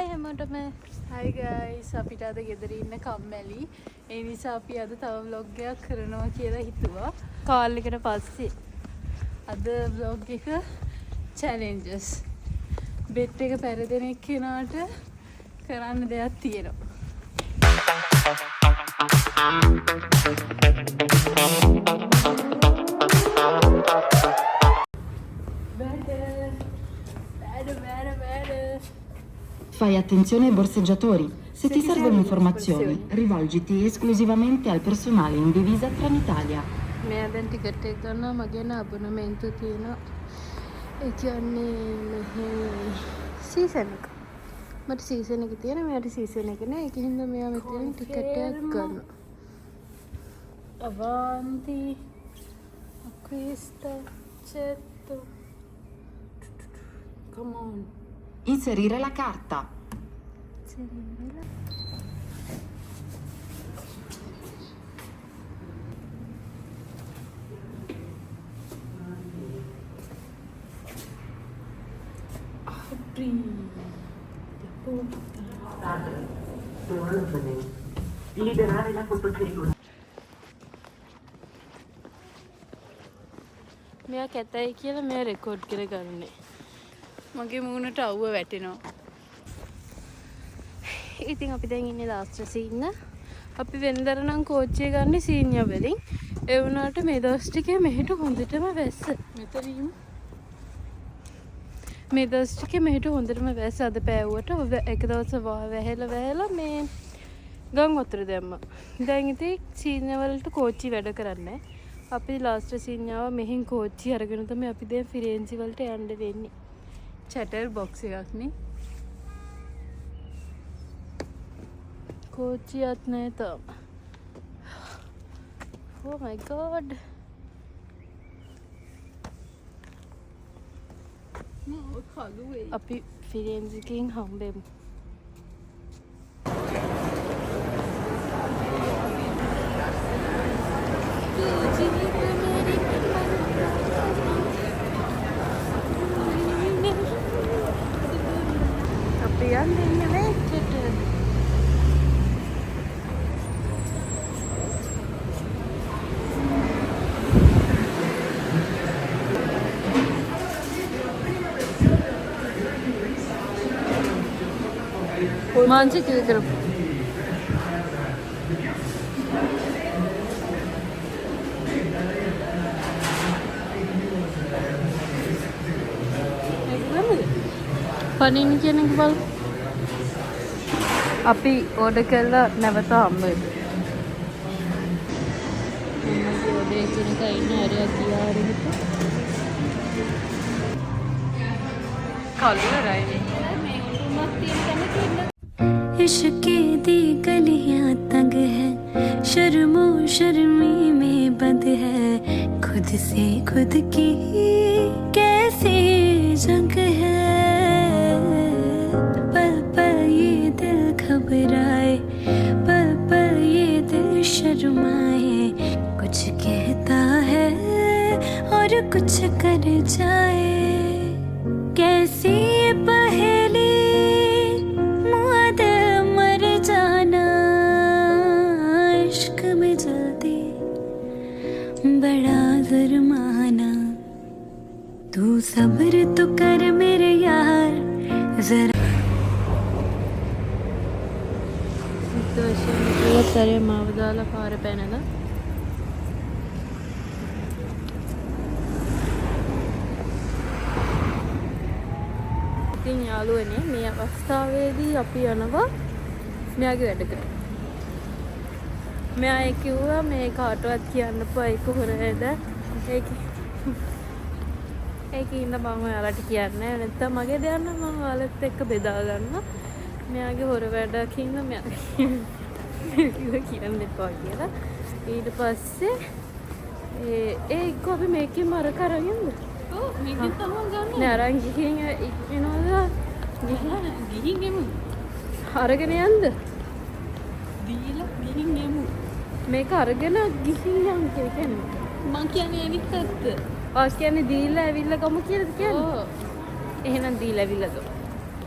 Hi හැමෝටම. Hi guys. අපිට අද ගෙදර ඉන්න කම්මැලි. ඒ නිසා අපි අද තව vlog එකක් කරනවා කියලා හිතුවා. කාල් එකට පස්සේ. අද vlog එක challenges. බෙට් එක පෙරදෙන එක්කෙනාට කරන්න දෙයක් තියෙනවා. Fai attenzione ai borseggiatori. Se ti servono informazioni, rivolgiti esclusivamente al personale in divisa Trenitalia. मैं දැන් ටිකට් එක ගන්නවා මගේ නාබුනමෙන්තු තියෙනවා. ඒ කියන්නේ මෙහි සීසන් එක. මට සීසන් එක තියෙනවා මෙයාට සීසන් එක නෑ. ඒකින්ද මෙයා මෙතන ටිකට් එකක් ගන්නවා. Avanti. Acquista. Accetto. Come on. Inserire la carta. Liberare la fotocellula. මෙයා කැතයි කියලා මෙයා රෙකෝඩ් කරගන්නේ. මගේ මූණට අවුව වැටෙනවා. ඉතින් අපි දැන් ඉන්නේ ලාස්ට් සීන් එක. අපි වෙනදර නම් කෝච්චිය ගන්න සීනියා වලින්. ඒ වුණාට මේ දවස් ටිකේ මෙහෙට හොඳටම වැස්ස. මෙතනින් මේ දවස් ටිකේ මෙහෙට හොඳටම වැස්ස. අද පෑවුවට එක දවස් වැහැලා මේ ගම් වතුර දැම්මා. දැන් ඉතින් සීනියා වලට කෝච්චි වැඩ කරන්නේ. අපි ලාස්ට් සීනියාව මෙහින් කෝච්චි අරගෙන තමයි අපි දැන් ෆිරෙන්සි වලට යන්න වෙන්නේ. චැටර් බොක්ස් එකක් නේ. කෝච්චියක් නෑ තාම. Oh my god. අපි ෆිරෙන්සිකින් හම්බෙමු. අපි යන්නේ මේකට. मानसिक की तरफ පණින්න කියන එක බලමු. අපි ඕඩර් කළා නැවත හම්බ වෙන්න. මම ඕඩර් කියන එක ඉන්න හරියක් ගියා හරියට. කලුවරයි මේ උතුමක් තියෙන තැන තියෙන. इश्क दी गलियां तंग है शर्मो शर्मी में बंद है खुद से खुद की कैसी जंग है पल पल ये दिल घबराए पल पल ये दिल शर्माए कुछ कहता है और कुछ कर जाए कैसी पहेली बड़ा जुर्माना तू सब्र तो कर मेरे यार जरा ඉතවශයෙන් මාව දාලා පාර පැනලා ඉතින් යාළුවනේ මේ අවස්ථාවේදී අපි යනවා මෙයාගේ වැඩකට. මෙයා කිව්වා මේ කාටවත් කියන්න එපා ඒක හොරේද ඒක ඉන්න මම ඔයාලට කියන්නේ නැත්නම් මගේ දෙයක් නම් මම ඔයාලත් එක්ක බෙදා ගන්නවා. මෙයාගේ හොර වැඩක් ඉන්න මෙයා කියන්න එපා කියලා. ඊට පස්සේ ඒක අපි මේකෙන් මර කරගෙනද? ඔව් මේකෙන් තමයි ගන්න. නෑ අරන් ගිහින් එනවා ගිහින් එමු. අරගෙන යන්න. දීලා ගිහින් එමු. මේක අරගෙන ගිහින් යන්න කියන්නේ. මං කියන්නේ ඇවිත් ඇත්ත. ඔය කියන්නේ දීලා ඇවිල්ලා ගමු කියලාද කියන්නේ? ඔව්. එහෙනම් දීලා ඇවිල්ලා ගමු.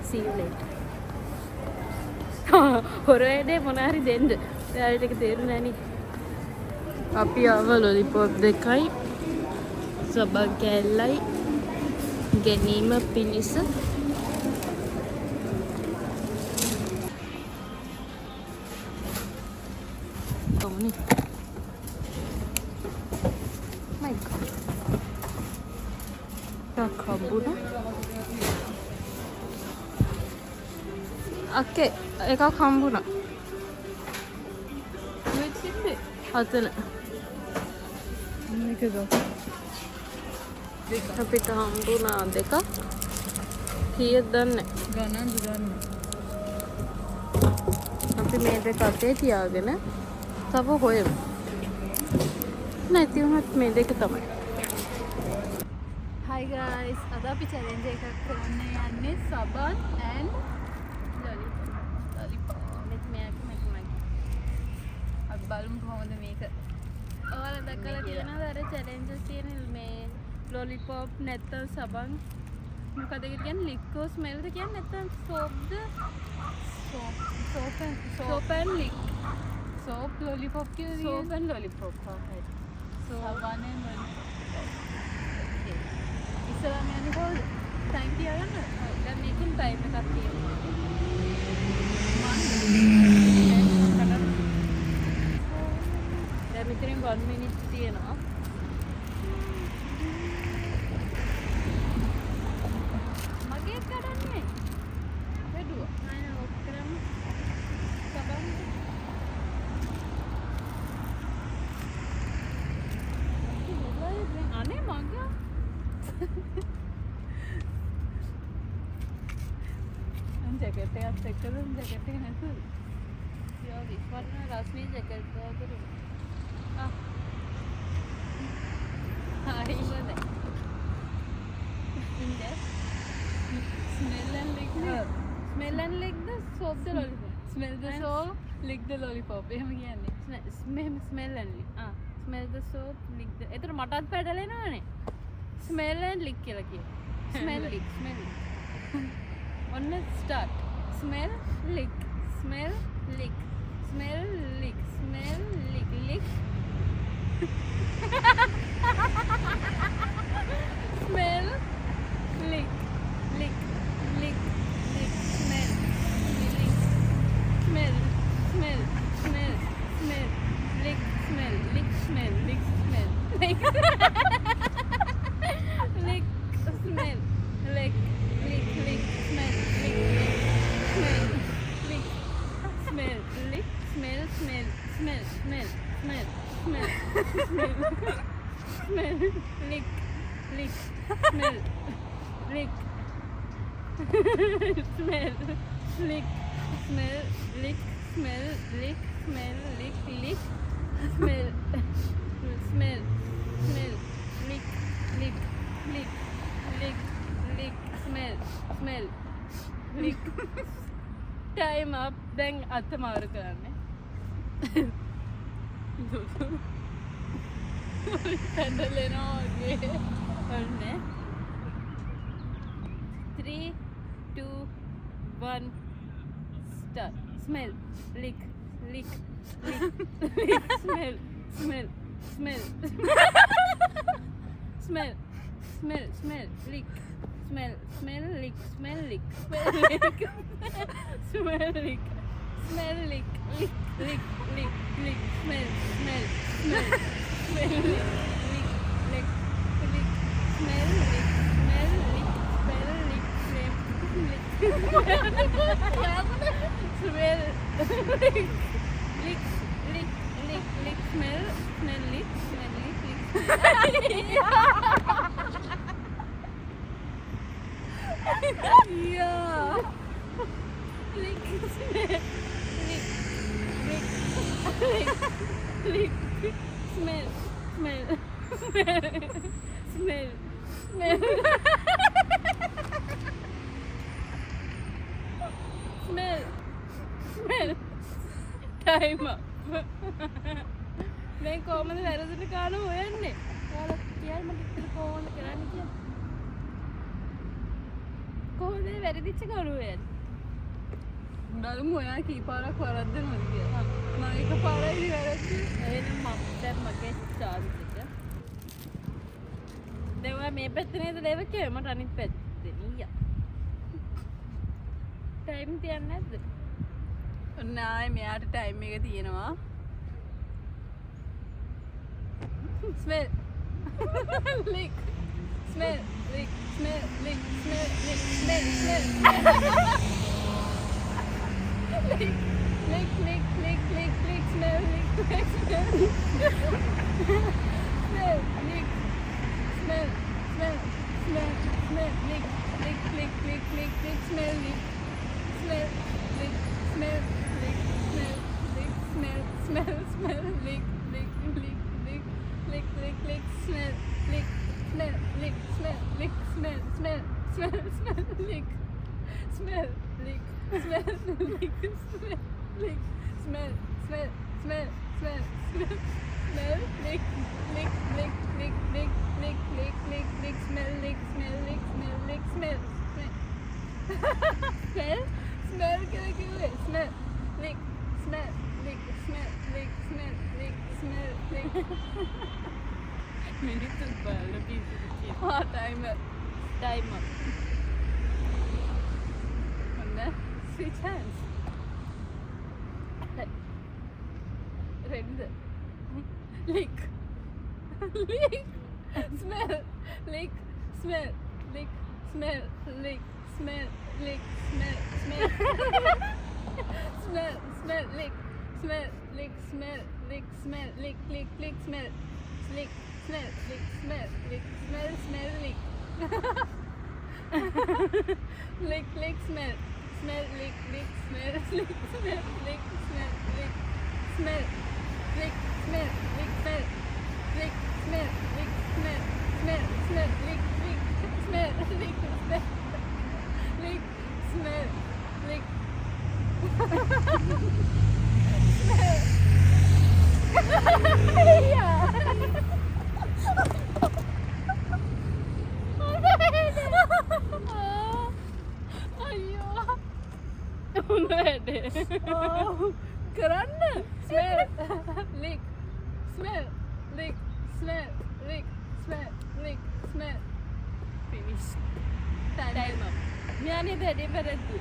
See you later. හොර වැඩේ මොන හරි දෙන්න. ඔයාලට ඒක තේරුණා නේ. අපි ආව ලොලිපොප් දෙකයි සබන් කෑල්ලයි ගැනීම පිණිස කොහොමනේ මයි ගොඩ් හම්බුණා අක්කේ එකක් හම්බුණා අතන මේක ගෝ අපිට හම්බුණා දෙකක් කීයද දන්නේ ගණන් දන්නේ අපි මේ දෙක අතේ තියාගෙන තව හොයමු නැති වුණත් මේ දෙක තමයි Hi guys, අද අපි challenge එකක් කරන්න යන්නේ සබන් and lollipop. අපි බලමු කොහොමද මේක. ඔයාලා දැකලා තියෙනවද අර challenges තියෙන මේ lollipop නැත්තම් සබන් මොකද ඒක කියන්නේ liquor smell ද කියන්නේ නැත්තම් soap and lick Soap lollipop කියලා soap and lollipop හරි සබන් and lollipop. ඉස්සරහම යන්නේ කොහොමද? time තියාගන්න දැන් මේකෙන් time එකක් තියෙනවා දැන් මෙතනින් 1 minute තියෙනවා මගේ කරන්නේ වැඩුවා නෑ ඔක් කරමු සබන් අනේ මගේ ජැකට් එකත් එක්කද ජැකට් එක නැතුව යා විස්වර්ණ රශ්මී ජැකට් එක කරු හරි හොඳයි ඉන්නේ smell and lick the soap the lollipop Smell the soap, lick the lollipop. එහෙම කියන්නේ. smell and lick smell the soap lick the එතන මටත් පැටලෙනවනේ smell and lick කියලා කියනවා smell lick ඔන්න start smell lick smell lick smell lick smell lick lick smell lick lick lick lick smell lick smell smell smell smell lick smell lick smell lick smell lick lick smell lick lick lick smell lick smell lick smell lick smell smell smell smell smell smell smell lick lick smell lick smell lick smell lick smell lick smell lick lick smell smell smell lick lick lick lick lick smell smell lick time up දැන් අත මාරු කරන්නේ පැඩලෙනවා වගේ ඔන්න 3 2 1 start smell lick lick lick lick smell smell smell smell smell smell lick smell smell lick smell lick smell lick smell lick smell lick lick lick lick lick smell smell smell smell lick lick lick lick smell lick smell lick smell lick smell lick lick lick lick lick smell smell lick smell lick lick yeah lick smell lick lick lick lick smell smell smell smell smell smell smell time up මේ කොහමද වැරදිට කාන හොයන්නේ ඔයාලා කියන්න මට ඉතින් කොහොමද කරන්නේ කියලා කොහොමද වැරදිච්ච කරු හොයන්නේ උඩ බලමු ඔයා කී පාරක් වරද්දනවද කියලා. මම එක පාරයි වැරද්දේ. එහෙනම් මම දැන් මගේ chance එක. දැන් ඔයා මේ පැත්තේ නේද ලේවකේ මට අනිත් පැත්තේ නීයා. ටයිම් තියන්නේ නැද්ද? ඔන්න ආයේ මෙයාට ටයිම් එක තියෙනවා. Smell. Lick. Smell. Lick. Smell. Lick. Smell. Lick. Smell. Smell. Lick. Lick. Lick. Lick. Lick. Lick. Smell. Lick. Lick. Smell. Smell. Lick. Smell. Smell. Smell. Smell. Lick. Lick. Lick. Lick. Lick. Lick. Smell. Lick. Smell. Lick. Smell. Lick. Smell. Lick. Smell. Smell. Smell. Lick. Lick. Lick. Lick. Lick, lick, lick, smell, lick, smell, lick, smell, lick, smell, smell, smell, smell, lick, smell, lick, smell, lick, smell, lick, smell, smell, smell, smell, smell, smell, lick, lick, lick, lick, lick, lick, lick, lick, lick, smell, lick, smell, lick, smell, lick, smell, smell, smell, smell, smell, lick, smell, lick, smell, lick, smell, lick, smell, lick. මිනිත්තු බලලා පිස්සුද කියලා. Timer. Timer. ඔන්න switch hands. Ready? Lick. Lick. Smell. Lick. Smell. Lick. Smell. Lick. Smell. Lick. Smell. Smell. Smell. Smell. Lick. Smell. Lick. Smell. Lick. Smell. Lick. Lick. Lick. Smell. Lick. Smell, lick, smell, lick, smell, smell, lick. Lick, lick, smell, smell, lick, lick, smell, lick, smell, lick, smell, lick, smell, lick, smell, lick, smell, lick, smell, lick, smell, smell, smell, lick, lick, smell, lick, smell, lick, smell, lick, smell. Yeah. උන වැඩේ. කරන්න. Smell. Lick. Smell. Lick. Smell. Lick. Smell. Lick. Smell. Finish. Timer. මෙයානේ වැඩේ වැරද්දු.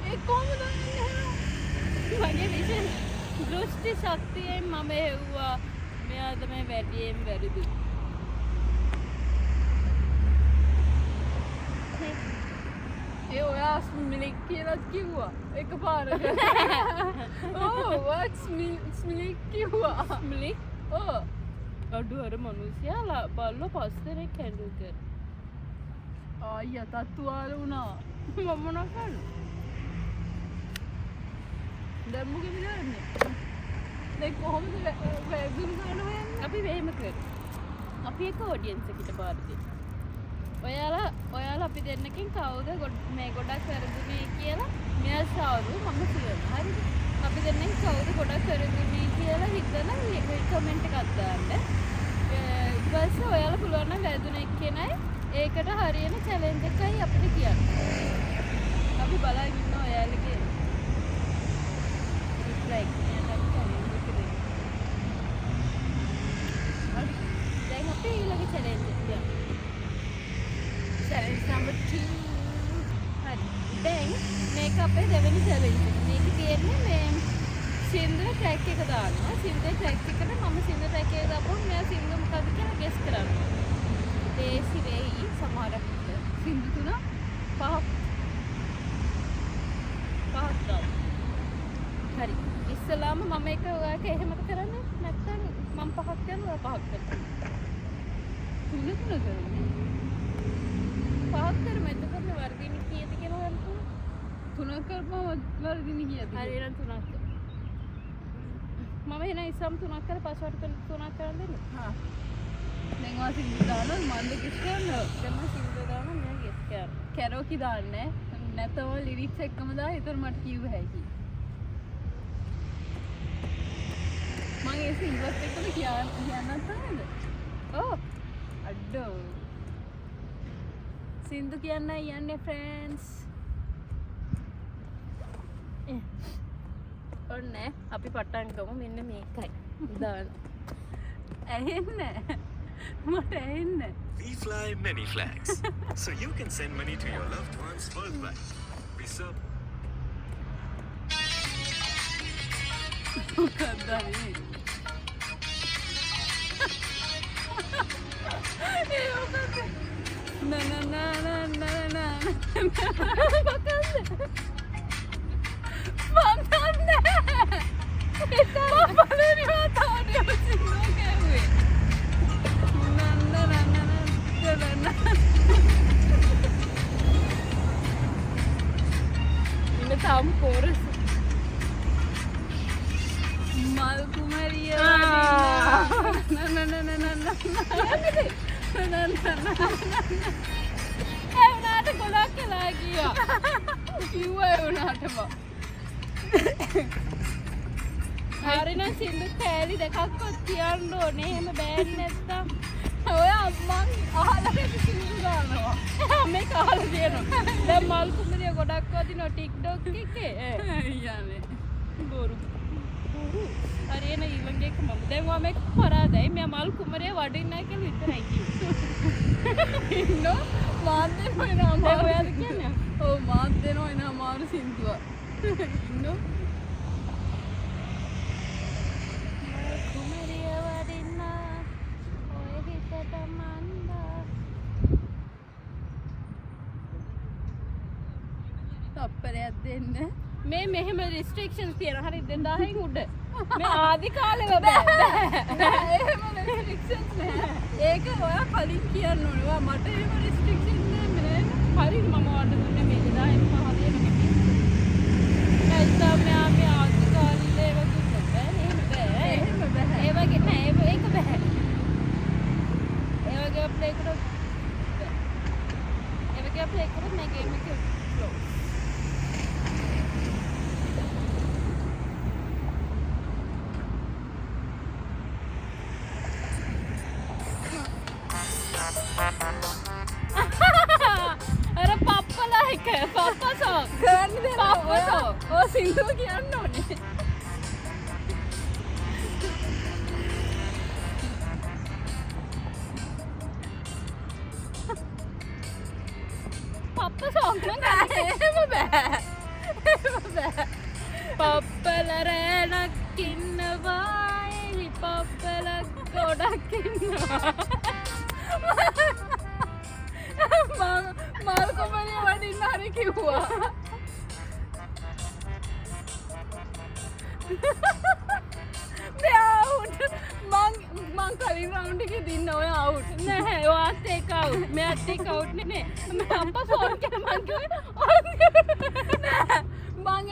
ඒ කොහොමද යන්නේ? මගේ විශේෂ දෘෂ්ටි ශක්තියෙන් මම හෙව්වා. මෙයා තමයි වැඩියෙන් වැරදි. ඒ ඔයා ස්මිලික් කියලාත් කිව්වා එකපාරට. what ස්මිලික් කිව්වා. මිලික් ඕ අඩු අර මිනිස්සයා බල්ලෝ 5 දෙනෙක් හැන්ඩල් කර. අයියා තත්තුවාල වුණා. මම මොනවා කරන්නේ? දැන් මොකද කරන්නේ? දැන් කොහොමද වැදුණු ගන්න හොයන්නේ? අපි වෙහෙම කරමු. අපි එක ඔඩියන්ස් එකට බාර දෙමු. ඔයාලා අපි දෙන්නකින් කවුද මේ ගොඩක් වැරදුනේ කියලා මෙයා සාරු මම කියනවා. හරිද? අපි දෙන්නෙන් කවුද ගොඩක් වැරදුනේ කියලා හිතලා කමෙන්ට් එකක් දාන්න. ඊට පස්සේ ඔයාලා පුළුවන් නම් වැරදුනේ කෙනයි ඒකට හරියන චැලෙන්ජ් එකයි අපිට කියන්න. අපි බලන් ඉන්නවා ඔයාලගේ රිප්ලයි කියන අපි චැලෙන්ජ් එක දෙන්න. හරි. දැන් අපි ඊළඟ චැලෙන්ජ් එක යමු. Challenge number 2. හරි. දැන් මේක අපේ දෙවෙනි challenge එක. මේක තියෙන්නේ මේ සින්දුවේ ට්‍රැක් එක දානවා. සින්දුවේ ට්‍රැක් එකට මම සින්දුවේ ට්‍රැක් එක දාපුවම මෙයා සින්දුව මොකද්ද කියලා ගෙස් කරනවා. දේසි වෙයි සමහරක් විට. සින්දු තුන පහක් දාන්න. හරි. ඉස්සලාම මම එක ඔයාලට එහෙමද කරන්නේ? නැත්නම් මම පහක් කරනවා ඔයා පහක් කරනවා. තුන කරන්නේ. පහක් කරමු. එතකොට වර්ධිනී කීයද කියලා හොයන්න පුළුවන්. තුනක් කරපුවම වර්ධිනී කීයද? හරි එහෙනම් 3ක්. මම එහෙනම් ඉස්සම් 3ක් කරලා පස්වට 3ක් කරන් දෙන්න. හා. දැන් ඔයා සින්දු දානවා මම ගෙස් කරනවා. දැන් මම සින්දුව දානවා මෙයා ගෙස් කරනවා. කැරෝකි දාන්නේ. නැතව ලිරික්ස් එක්කම දා ඒතර මට කිව්ව හැකි. මම ඒ සින්දුවත් එක්කම කියන්නත් තමයිද? ඔව්. අඩෝ. සින්දු කියන්නයි යන්නේ ෆ්‍රෙන්ඩ්ස්. ඔන්න අපි පටන් ගමු මෙන්න මේකයි දාන්න ඇහෙන්නේ මට ඇහෙන්නේ We fly many flags, so you can send money to your loved ones worldwide. We serve මොකක්ද මේ ඒ මොකක්ද නා මොකක්ද මම දන්නේ මම බලනවා තාඩිය සිංහල කෑවේ ඉන්න තාම කෝරස් මල් කුමරිය එවුනාට ගොඩක් කලා ගියා කිව්ව එවුනාටම හරිනම් සින්දු කෑලි දෙකක්වත් කියන්න ඕනේ එහෙම බෑන් නැත්තම් ඔය අම්මන් අහලා සිංහල ගන්නවා මේ කාලා තියෙනවා දැන් මල් කුමරිය ගොඩක් වදිනවා ටික්ටොක් එකේ යන්නේ බොරු හරියන ඊළඟ එක මම දැන් මම එක්ක පරාදයි මම මල් කුමරිය වඩින්නයි කියලා විතරයි කිව්වේ ඉන්නෝ මාත් දෙනවා එන දැන් අමාරු ඔයාද කියන්නේ ඔව් මාත් දෙනවා එන අමාරු සින්දුව ඉන්නෝ කුමරිය වඩින්න ඔය හිතට මන්දා තප්පරයක් දෙන්න මේ මෙහෙම රිස්ට්‍රික්ෂන්ස් තියෙනවා හරි 2000න් උඩ මේ ආදි කාලෙම බෑ එහෙම රිස්ට්‍රික්ෂන්ස් නෑ ඒක ඔයා කලින් කියන්න ඕනේ ඔයා මට එහෙම රිස්ට්‍රික්ෂන් නෑ හරි මම වඩ දුන්නේ මේ 2000න් පහදේම නැත්නම් මේ ආදි කාලේ වගේ බෑ එහෙම බෑ එහෙම බෑ ඒ වගේ නෑ ඒක බෑ ඒ වගේ ප්ලේ කරොත් ඒ වගේ ප්ලේ කරොත් මේ ගේම් එක ක්ලෝස් අර පප්පලා එක පප්පා සෝන් කරන්න දෙනවා පප්පා සෝන් ඔය සින්දුව කියන්න ඕනේ පප්පා සෝන් එහෙම බෑ එහෙම බෑ පප්පල රෑනක් ඉන්නවා එලි පප්පල ගොඩක් ඉන්නවා මල් කුමරිය වඩින්න හරි කිව්වා මේ අවුට් මං කලින් රවුන්ඩ් එකේ දින්න ඔය අවුට් නැහැ ඔයාත් ඒක අවුට් මෙයාත් ඒක අවුට් නේ මේ පප්පා සෝන් කියලා මං කිව්වේ මං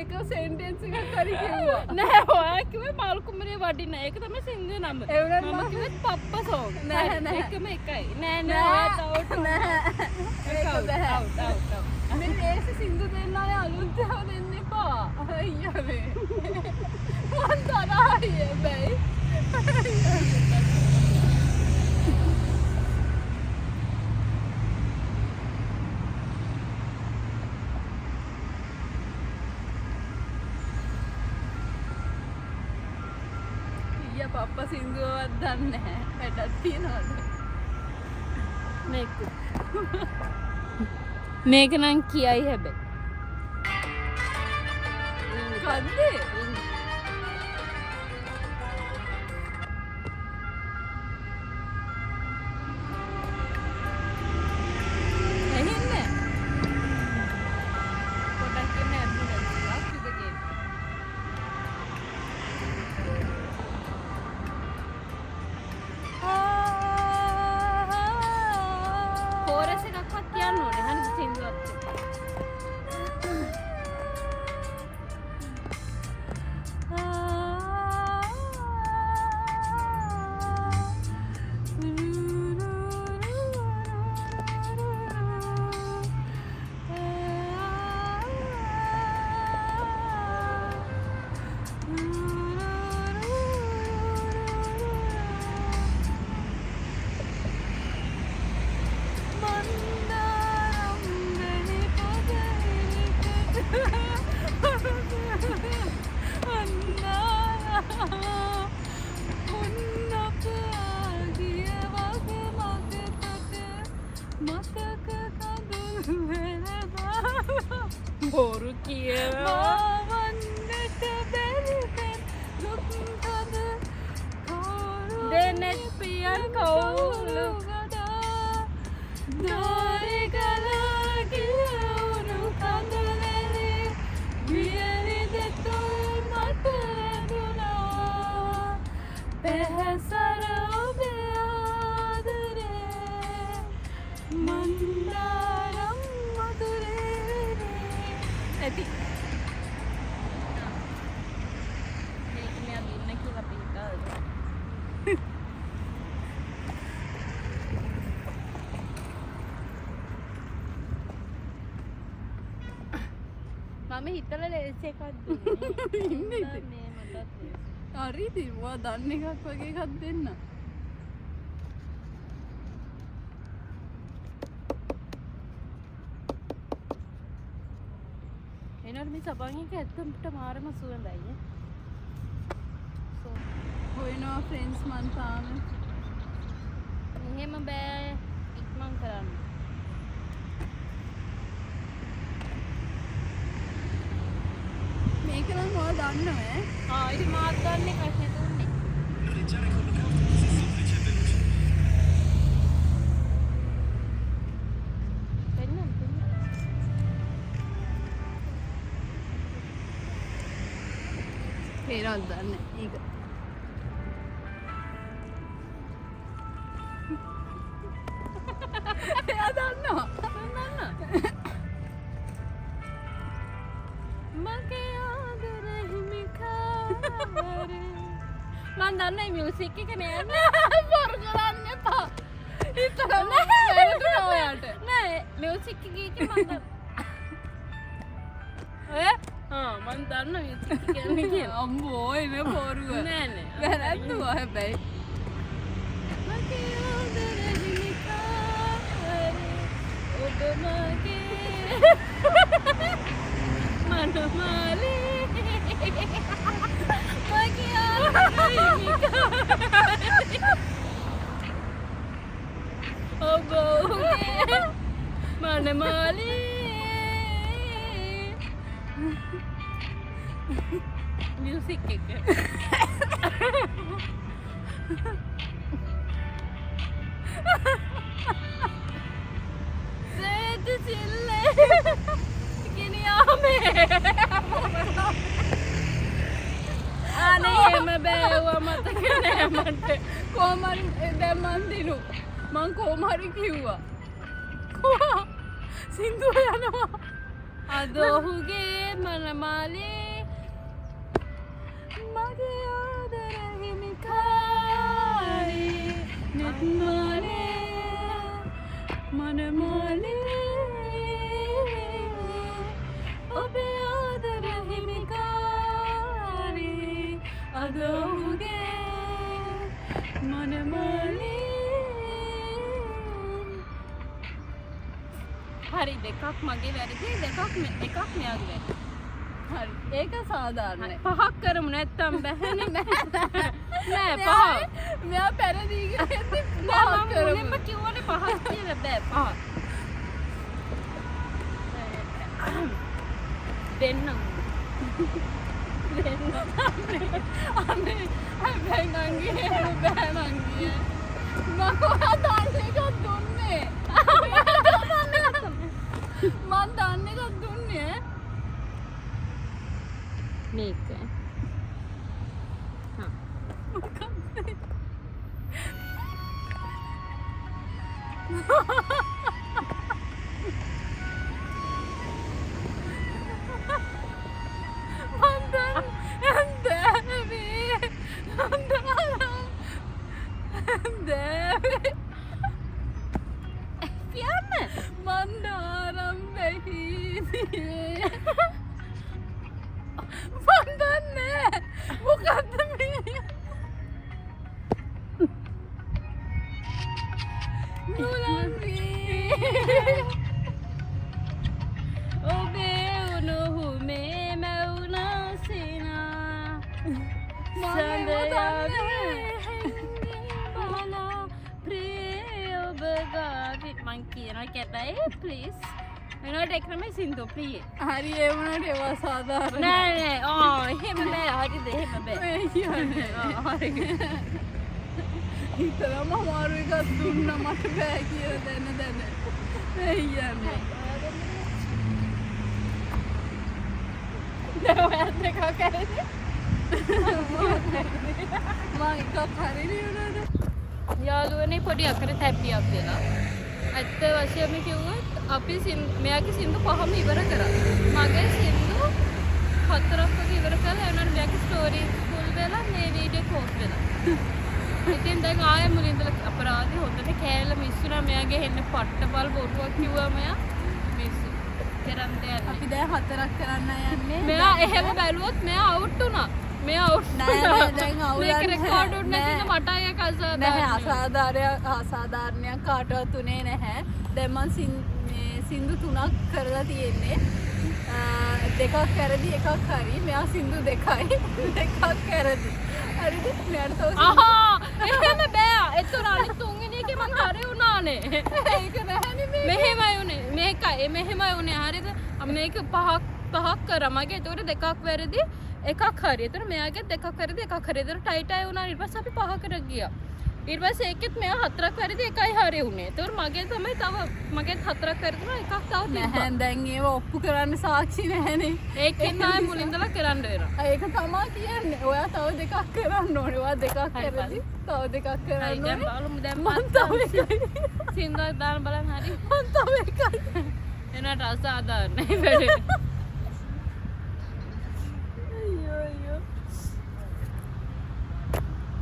එක සෙන්ටෙන්ස් එකක් හරි කිව්වා නැහැ ඔයා කිව්වේ මල් කුමරිය වඩින්න ඒක තමයි සිංහල නම ඒ වුණාට මම කිව්වේ පප්පා සෝන් නැහැ, නැහැ. එකම එකයි නෑ නෑ ඔයාත් අවුට් නෑ ඒක බෑ අවුට් අවුට් මේ ඒසි සින්දු දෙන්නානේ අලුත් දේවල් දෙන්න එපා අයියා මේ මන් තරහයි බැයි ඊයා පප්පා සින්දුවවත් දන්නේ නැහැ වැඩක් තියනවද මේක නම් කියයි හැබැයි කද්දේ ඇහෙන්නේ පොඩක් ඉන්න ඇම්බුලන්ස් එකක් ඉදගෙන කෝරස් එකක්වත් කියන්න ඕනේ හරිද සින්දුවත් එක්ක. බොරු කියනවා වන්නට බැරිවෙන් ලොක්කද දෙනෙත් පියන් කවුලු දෝරි ගලාගියවුණු කඳලෙරේ වියලි දෙතුල් මට ඇඳුනා පැහැසර ඔබේ ආදරේ මන්දාරම් මధుරේ ඇති මේක මෙයා දෙන්න කියලා පිටාද මම හිතලා ලේස් එකක් දුන්නේ ඉන්නේ මේ මටත් ලේස්. හරි තිබුවා දන්න එකක් වගේ එකක් දෙන්න එනකොට මේ සබන් එක ඇත්තට මාරම සුවඳයි නේ. හොයනවා ෆ්‍රෙන්ඩ්ස් මන් තාම එහෙම බෑ ඉක්මන් කරන්න. මේක නම් ඔයා දන්නවා ඈ ඉතින් මාත් ගන්න එකක් නෙදුන්නේ. Noleggiare collocato così semplice e veloce. පෙන්නන්න පෙන්නන්න. පේරක් දන්න ඒක එයා දන්නවා මගේ ආදරෙ හිමිකාරේ මන් දන්නේ මියුසික් එක නෑ බොරු කරන්න එපා හිතලා වැරදුනා ඔයාට නෑ මියුසික් එක ගීක මන් දන්න මන් දන්න මියුසික් එක කියන්නේ කියලා අම්බෝ එන බොරුව නෑ වැරද්දුවා හැබැයි මගේ ආදරෙ හිමිකාරේ ඔබ මගේ මනමාලේ මගේ ආදරෙ හිමිකාරේ ඔබ ඔහුගේ මනමාලේ මියුසික් එක සේද සිල්ලේ ගිනියාමේ අනේ එහෙම බෑවා මතක නෑ මට කොහමරි දැන් මන් දිනු මං කොහමරි කිව්වා කොහා සින්දුව යනවා අද ඔහුගේ මනමාලේ මගේ ආදර හිමිකාරේ නිත්මාලේ මනමාලේ ඔබේ ආදර හිමිකාරේ අද ඔහුගේ මනමාලේ හරි දෙකක් මගේ වැරදි එකක් මෙයාගේ වැරදි හරි ඒක සාධාරණයි පහක් කරමු නැත්තම් බැහැනේ නෑ පහ මෙයා පැරදීගෙන නෑ මම මුලින්ම කිව්වනේ පහක් කියලා බෑ පහ දෙන්නම් අනේ හැබැයි නංගි එහෙම බෑ නංගි මම ඔයා දන්න එකක් දුන්නේ මන් දන්න එකක් දුන්නේ මේක මන්දාරම් වෙහිදියේ මන් දන්නේ මොකද්ද මේ මුලන්වී ඔබේ උණුහු මේ මැවුනා සිනා සඳයාගේ බලා ප්‍රිය ඔබ ගාවි මං කියනවා කැටයි ප්ලීස් එනකොට එක තමයි සින්දු ප්‍රිය. හරි ඒ වුණාට ඒවා සාධාරණ නෑ නෑ එහෙම බෑ හරිද එහෙම බෑ. මේ කියන්නේ හරි. හිතරම අමාරු එකක් දුන්නා මට බෑ කියලා දැන මේ කියන්නේ ඔයත් එකක් කරන්නේ. මම එකක් හරිනේ උනාට යාළුවනේ පොඩි අකරත් හැප්පියක් දෙලා. ඇත්ත වශයෙන්ම කිව්වොත් අපි මෙයාගේ සින්දු 5ම ඉවර කරා. මගේ සින්දු 4ක් වගේ ඉවර කරලා එනකොට මෙයාගේ ස්ටෝරි ෆුල් වෙලා මේ වීඩියෝ පෝස්ට් වෙලා. ඉතින් දැන් ආයෙ මුලින් ඉඳලා අපරාධي හොඳට කෑල්ල මිස්සුනා මෙයාගේ හෙන්න පට්ටපල් බොරුවක් කිව්වා මෙයා මිස්සු කරන් දෙයක්. අපි දැන් 4ක් කරන්න යන්නේ මෙයා එහෙම බැලුවොත් මෙයා අවුට් වුණා. මෙයා අවුට් නෑ දැන් අවුලක් මේක රෙකෝඩ් වුණ නැතිද මට අයක නැහැ අසාධාරණයක් කාටවත් උනේ නැහැ. දැන් මං සින්දු 3ක් කරලා තියෙන්නේ. දෙකක් වැරදි එකක් හරි. මෙයා සින්දු දෙකයි දෙකක් වැරදි. හරිද? මෙයාට තව එහෙම බෑ. ඒතර අනිත් තුන්වෙනි එකේ මං හරි වුණානේ. ඒක නැහැනේ මේ. මෙහෙමයි උනේ. මේකයි මෙහෙමයි උනේ. හරිද? මේක පහක් කරා. මගේ ඒතර දෙකක් වැරදි එකක් හරි. ඒතර මෙයාගේ දෙකක් වැරදි එකක් හරි. ඒතර ටයිට් අය වුණා. ඊට පස්සේ අපි පහකට ගියා. ඊට පස්සේ ඒකෙත් මෙයා 4ක් වැරදි එකයි හරි උනේ. ඒතර මගේ තමයි තව මගේත් 4ක් වැරදි වුණා එකක් තව තිබ්බා. නැහැ දැන් ඒව ඔප්පු කරන්න සාක්ෂි නැහැනේ. ඒකෙන් ආයෙ මුලින් ඉඳලා කරන්න වෙනවා. ඒක තමයි කියන්නේ. ඔයා තව දෙකක් කරන්න ඕනේ. ඔයා දෙකක් කරදි තව දෙකක් කරන්න හරි දැන් ඕනේ. බලමු දැන් මං තව එකයි. සින්දුවක් දාන්න බලන්න හරි. මං තව එකයි. එනට අසාධාරණයි වැඩේ. අයියෝ අයියෝ.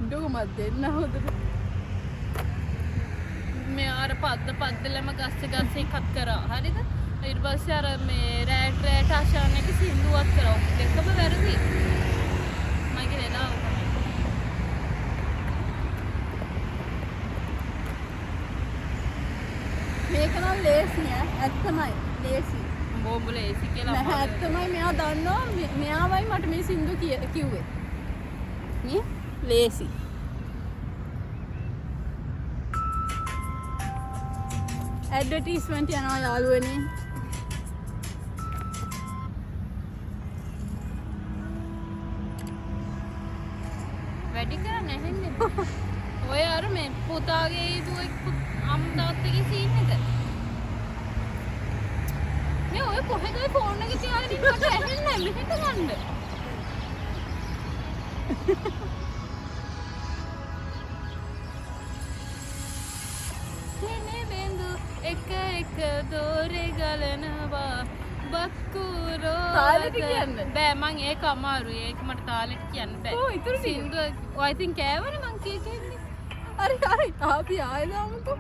දුකමත් දෙන්න හොඳට. මේ අර පද්දලම ගස්ස එකත් කරා. හරිද? ඊට පස්සේ අර මේ රෑට ආශාන එක සින්දුවක් කරා. දෙකම වැරදි. මගේ වෙලාව තමයි. මේක නම් ලේසි නෑ. ඇත්තමයි. ලේසි. බෝම්බල ඒසි කියලා නැහැ ඇත්තමයි මෙයා දන්නවා මෙයාවයි මට මේ සින්දු කිව්වේ. නේ? ලේසි. ඇඩ්වර්ටයිස්මන්ට් යනවා යාළුවනේ. වැඩි කරන්නේ නැහෙන්නේ. ඔය අර මේ පුතාගේ දුවේ අම්මාත් එක්ක සීන් එක. මේ ඔය කොහෙද ඔය ෆෝන් එක තියාගෙන ඉන්නේ මට ඇහෙන්නේ නැහැ මෙහෙට ගන්න. තෙනේ බෙන්දු එක දෝරේ ගලනවා බක්කුරෝ තාලෙට කියන්න බෑ මං ඒක අමාරුයි ඒක මට තාලෙට කියන්න බෑ. ඔව් ඉතුරු සින්දුව I think කෑවනේ මං කියන්නේ. හරි අපි ආයෙ දාමුකෝ.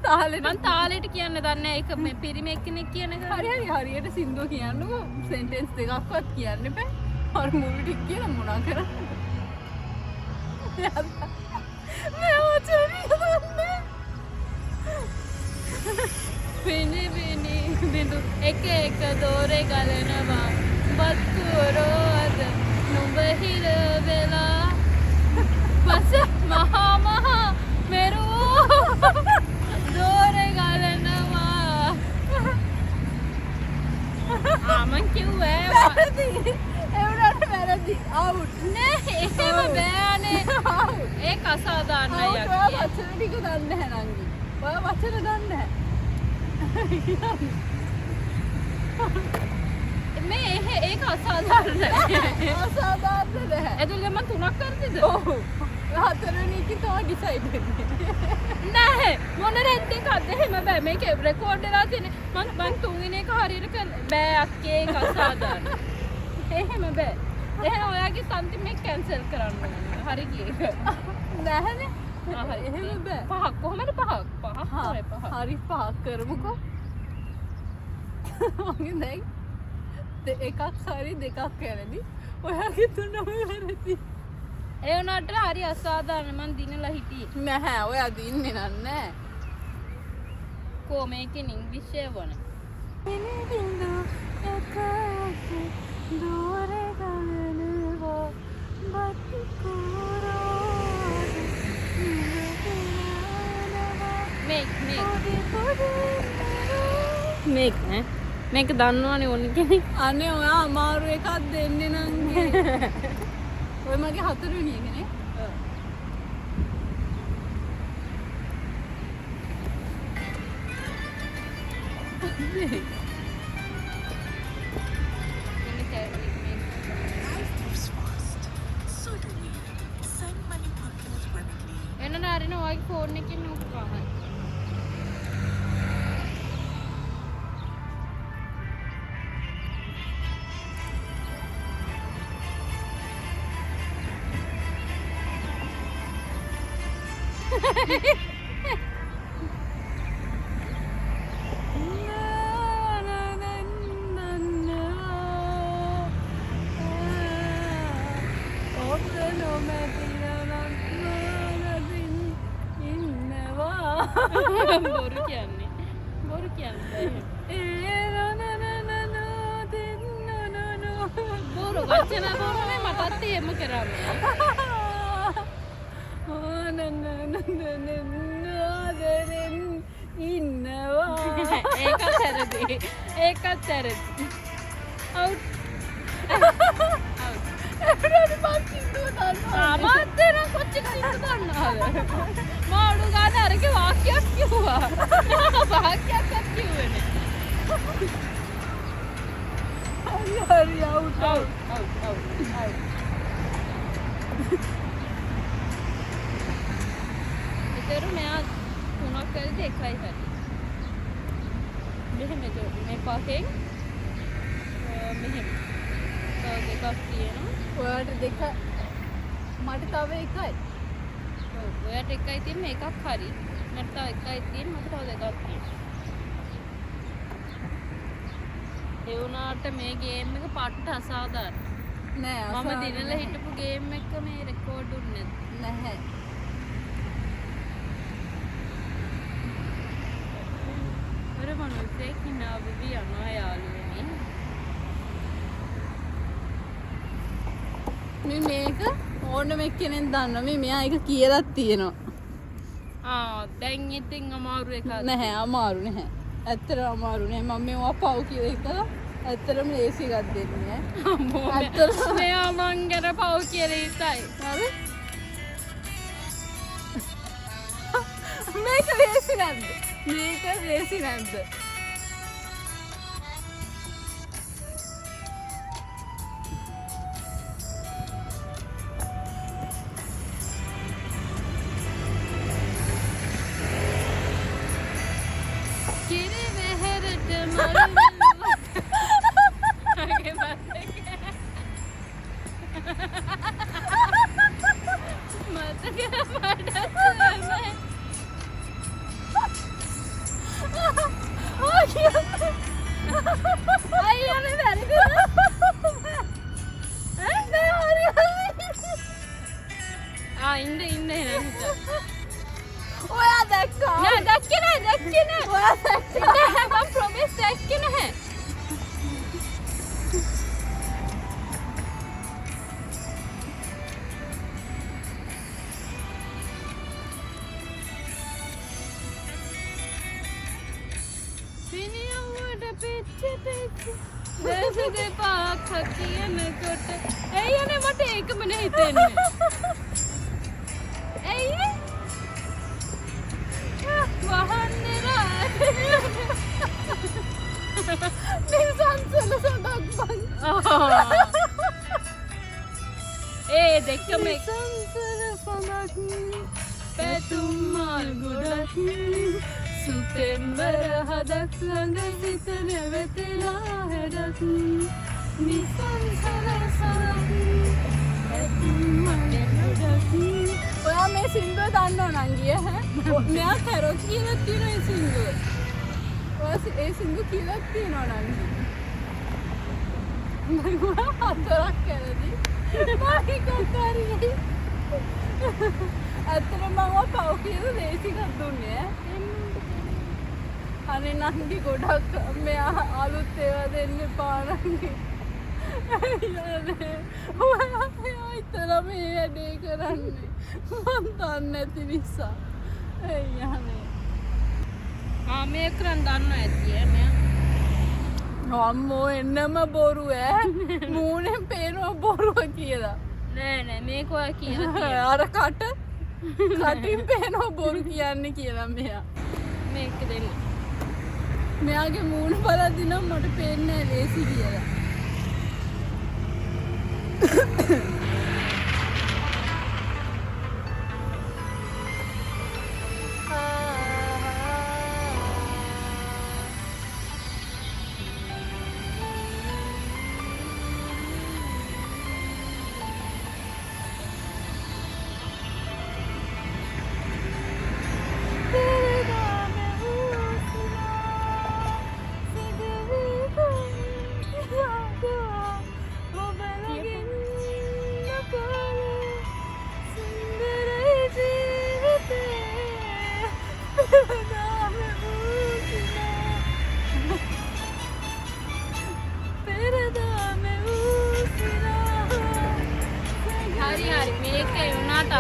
තාලෙට මං තාලෙට කියන්න දන්නේ ඒක මේ පිරිමි එක්කෙනෙක් කියන එක. හරියට සින්දුව කියන්නකෝ. සෙන්ටෙන්ස් දෙකක්වත් කියන්න බෑ. අර මුළු ටික කියලා මොනා කරන්නේ? මේ වචනේ දන්නේ. පිනි බිඳු එක දෝරේ ගලනවා බක්කුරෝද නුඹ හිර වෙලා පස මහා මෙරුවෝ දෝරේ ගලනවා මං කිව්වේ වැරදි. ඒ උනාට වැරදි. අවුට්. නෑ එහෙම බෑනේ ඒක අසාධාරණයි ඔයා යකි. වචන ටික දන්නේ නැහැ නංගි. ඔයා වචන දන්නේ නැහැ. මේ ඒක අසාධාරණයි. අසාධාරණ නැහැ. එතකොට මම 3ක් කරතිද? ඔව්. හතරවෙනි එකේ තමයි ඩිසයිඩ් වෙන්නේ. නැහැ මොන රෙද්ද එකක්ද එහෙම බෑ මේක රෙකෝඩ් වෙලා තියෙන්නේ මං තුන්වෙනි එක හරියට බෑ අක්කේ ඒක අසාධාරණයි. එහෙම බෑ. එහෙනම් ඔයාගේ සම්තිම එක කැන්සල් කරන්න ඕනේ. හරි ගියේ. නැහැනේ. හරි. එහෙම බෑ. පහක් කොහමද පහක්? පහක් තමයි පහක්. හරි පහක් කරමුකෝ. මගේ දැන් එකක් හරි දෙකක් වැරදි. ඔයාගේ තුනම වැරදි. ඒ වුණාට හරි අසාධාරණ මං දිනලා හිටියේ. නැහැ ඔයා දින්නේ නෑ. කො මේකෙන් ඉංග්‍රීසි වුණා. මේක මේක ඈ මේක දන්නවනේ ඕන කෙනෙක්. අනේ ඔයා අමාරු එකක් දෙන්නේ නංගි. ඔය මගේ හතරවෙනි එකනේ. එන්න නාරින ඔයගේ ෆෝන් එකකින් ඕක ගහන්න. බොරු කියන්නේ බොරු කියන්නේ බොරු වචන බොරුනේ මටත් එහෙම කරන්නේ ඉන්නවා ඒකත් ඇරදි ඒකත් ඇරදි අවුට් ආමාත්‍යන කොච්චර සිද්ධ දන්නවද මාළු ගාන අරගේ වාක්‍යයක් කිව්වා වාක්‍යයක්වත් කිව්වේ නෑ හරි අවුට් ඒතර මෙයා 3ක් කරද්දී එකයි හරි මෙහෙම මේ පහෙන් මෙහෙම තව දෙකක් තියෙනවා ඔයාට දෙක මට තව එකයි. ඔව් ඔයාට එකයි තියෙන්නේ එකක් හරි මට තව එකයි තියෙන්නේ මට තව දෙකක් තියෙනවා ඒ වුණාට මේ ගේම් එක පට්ට අසාධාරණයි නෑ මම දිනලා හිටපු ගේම් එක මේ රෙකෝඩ් උන්නේ නැහැ. ඔර මොනොතේ කිනා බිබි යනවා යාළුවනේ මේ මේක ඕනම එක්කෙනෙක් දන්නවා. මේ මෙයා එක කියලා තියෙනවා. දැන් ඉතින් අමාරු එකක් නැහැ අමාරු නැහැ. ඇත්තටම අමාරු නෑ. මම මේවා පව් කියලා එකලා ඇත්තටම ලේසි එකක් දෙන්නේ නෑ. ඇත්තටම මෙයා මං ගැන පව් කියලා ඉතයි හරි. මේක ලේසි නැද්ද? මේක ලේසි නැද්ද? කිරි මෙහෙරට ඉන්න ඔයා දැක්කා? නෑ දැක්කේ නෑ ඔයා දැක්කා? නෑ මම ප්‍රොමිස් දැක්කේ නැහැ පිනියුවට පිච්චි දැස දෙපාක් කියනකොට එයනේ මට ඒකම නේ හිතෙන්නේ ඇයි ඒ දෙකම පැතුම් මාල් ගොඩක් සුපෙම්බර හදක් ළඟ සිත නැවතලා හැඩක් නිසංසල සරක් පැතුම් මාල් ගොඩක් ඔයා මේ සින්දුව දන්නව නංගිය හැ? මෙයා කැරොත් කියලා තියෙන ඒ සින්දුව. ඔයා ඒ සින්දුව කියලා තියෙනව නංගි. මම හතරක් කැරදී. මාහිකෝකාරී. අතන මම පව් කියලා දේශිකක් දුන්නේ ඈ. අනේ නංගි ගොඩක් මෙයා අලුත් ඒවා දෙන්න එපා නංගි. ඔයා ඉතල මේ වැඩේ කරන්නේ. මම දන්නේ නැති නිසා. එයි යන්නේ. මේ කරන් දන්නවා ඇති ඈ මෙයා අම්මෝ එන්නම බොරු ඈ මූණෙන් පේනවා බොරුව කියලා නෑ මේක ඔයා කියලා අර කටින් පේනවා බොරු කියන්නේ කියලා මෙයා මේක දෙන්න මෙයාගේ මූණ බලද්දි නම් මට පේන්නේ නෑ ලේසි කියලා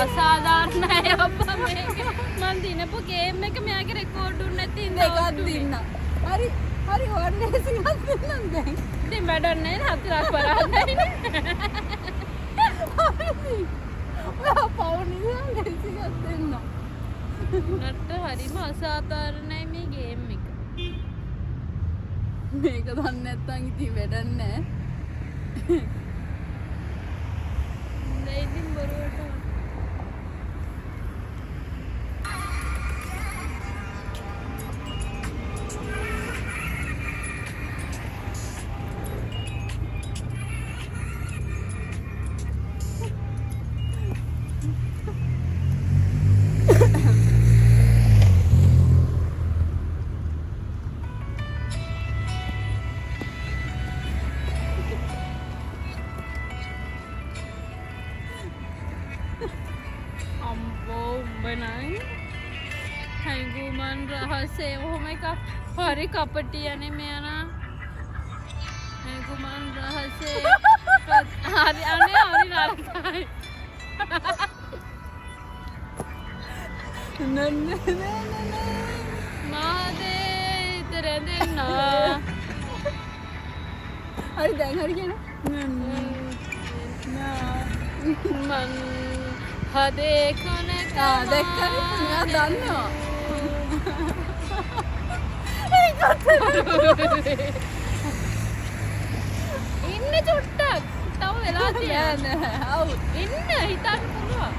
අසාධාරණයි අප්පා මේක මන් දිනපු ගේම් එක මෙයාගේ රෙකෝඩ් උන්නේ නැති දෙකක් දින්න හරි ඔන්න ඒසියක් දෙන්නම් දැන් ඉතින් වැඩක් නැහැ හතරක් වරහන්නයි නේ ඔයා පවුනේ ඒසියක් දෙන්න නට්ට හරිම අසාධාරණයි මේ ගේම් එක මේක දන්නේ නැත්නම් ඉතින් වැඩක් නැහැ දැන් ඉතින් බොරුවට හැඟුමන් රහසේ ඔහොම එකක් හරි කපටියනේ මෙයානා හැඟුමන් රහසේ හරි අනේ හරි නරකයි මාදේ ඉතර දෙන්න හරි දැන් හරි කියන මන් හදේ කනකා දැක්කනේ මෙයා දන්නවා ඉන්න චුට්ටක් තව වෙලා තියෙන්නේ ඉන්න හිතන්න පුළුවන්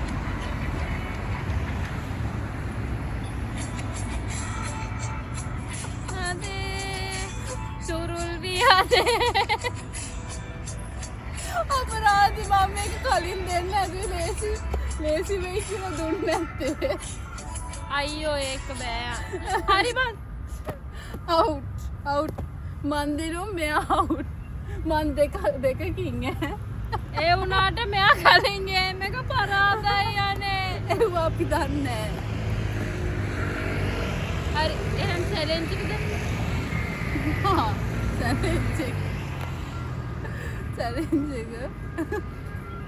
හදේ සුරුල් විහදේ අපරාධි මම මේක කලින් දෙන්න ඇදුවේ ලේසි වෙයි කියලා දුන්නේ නැත්තේ අයියෝ ඒක බෑ හරි බං අවුට් මන් දිනුම් මෙයා අවුට් මන් දෙකකින් ඒ වුණාට මෙයා කලින් ගේම් එක පරාදයි යන්නේ ඒව අපි දන්නේ හරි එහෙනම් චැලෙන්ජ් එක දෙන්න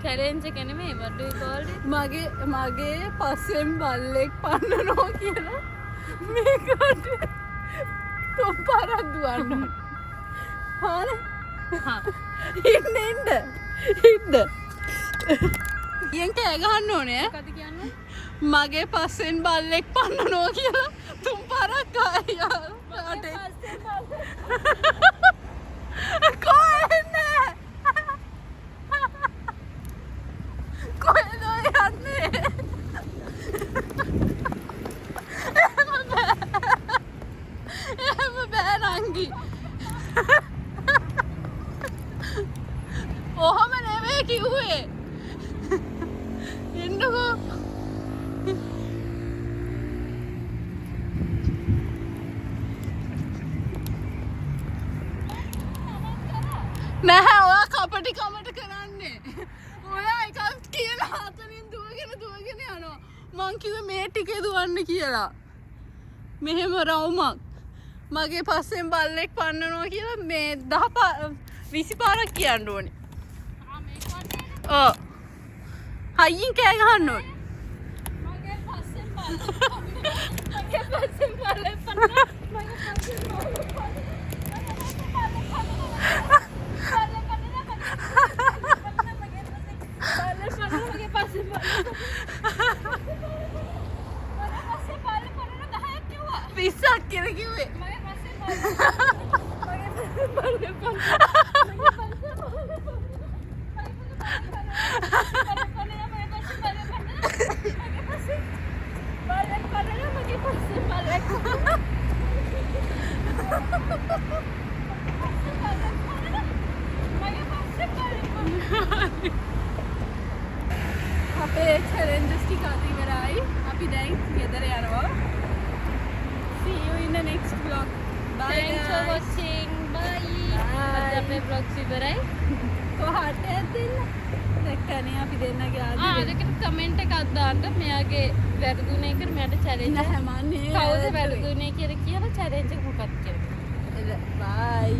චැලෙන්ජ් එක නෙමෙයි what do you call it මගේ පස්සෙන් බල්ලෙක් පන්නනවා කියලා මේකට තුම්පාරක් දුවන්න හානේ ඉන්න යෙන් කෑ ගහන්න ඕනේ මොකද කියන්නේ මගේ පස්සෙන් බල්ලෙක් පන්නනවා කියලා තුම්පාරක් ආයා කොහෙන්නේ කොහෙද යන්නේ එහෙම බෑ නංගි ඔහොම නෙවෙයි කිව්වේ එන්නකෝ නැහැ ඔයා කපටි කමට කරන්නේ ඔයා එකක් කියලා හතරින් දුවගෙන යනවා මං කිව්වේ මේ ටිකේ දුවන්න කියලා මෙහෙම රවුමක් මගේ පස්සෙන් බල්ලෙක් පන්නනවා කියලා මේ 20 පාරක් කියන්න ඕනේ හයියෙන් කෑ ගහන්න ඕනේ මගේ පස්සෙන් බල්ලෙක් පන්නනවා අපේ challenges ටික අද ඉවරයි. අපි දැන් ගෙදර යනවා. See you in the next vlog. Bye Thanks for guys. watching. Bye. අද අපේ vlogs ඉවරයි. කොහාට ඇදින්න? දැක්කනේ අපි දෙන්නගේ ආදි. දෙකට කමෙන්ට් එකක් දාන්න මෙයාගේ වැරදුනේ කියලා මෙයාට challenge නැහැ මන්නේ. කවුද වැරදුනේ කියලා challenge එක මොකක්ද කියලා. Bye.